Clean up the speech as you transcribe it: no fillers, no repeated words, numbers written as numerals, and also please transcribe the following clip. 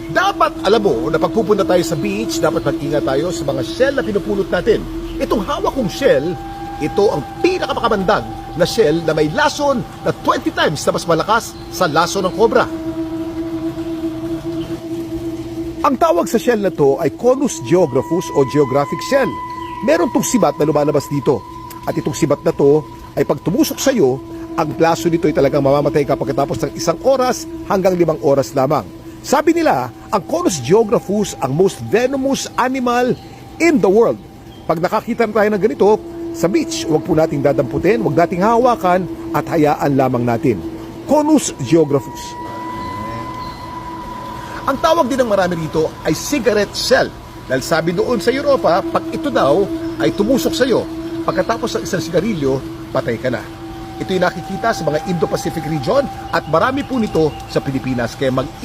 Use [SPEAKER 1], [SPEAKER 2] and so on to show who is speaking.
[SPEAKER 1] Dapat alam mo na pagpupunta tayo sa beach, dapat mag-ingat tayo sa mga shell na pinupulot natin. Itong hawak kong shell, ito ang pinakamakamandang na shell na may lason na 20 times na mas malakas sa lason ng cobra. Ang tawag sa shell na to ay Conus geographus o geographic shell. Meron tong sibat na lumalabas dito. At itong sibat na to ay pag tumusok sa iyo, ang laso nito ay talagang mamamatay ka pagkatapos ng 1 oras hanggang 5 oras lamang. Sabi nila, ang Conus geographus ang most venomous animal in the world. Pag nakakita tayo ng ganito, sa beach, huwag po nating dadamputin, huwag nating hawakan at hayaan lamang natin. Conus geographus. Ang tawag din ng marami rito ay cigarette shell. Dahil sabi noon sa Europa, pag ito daw ay tumusok sa iyo, pagkatapos ng isang sigarilyo, patay ka na. Ito'y nakikita sa mga Indo-Pacific region at marami po nito sa Pilipinas. Kaya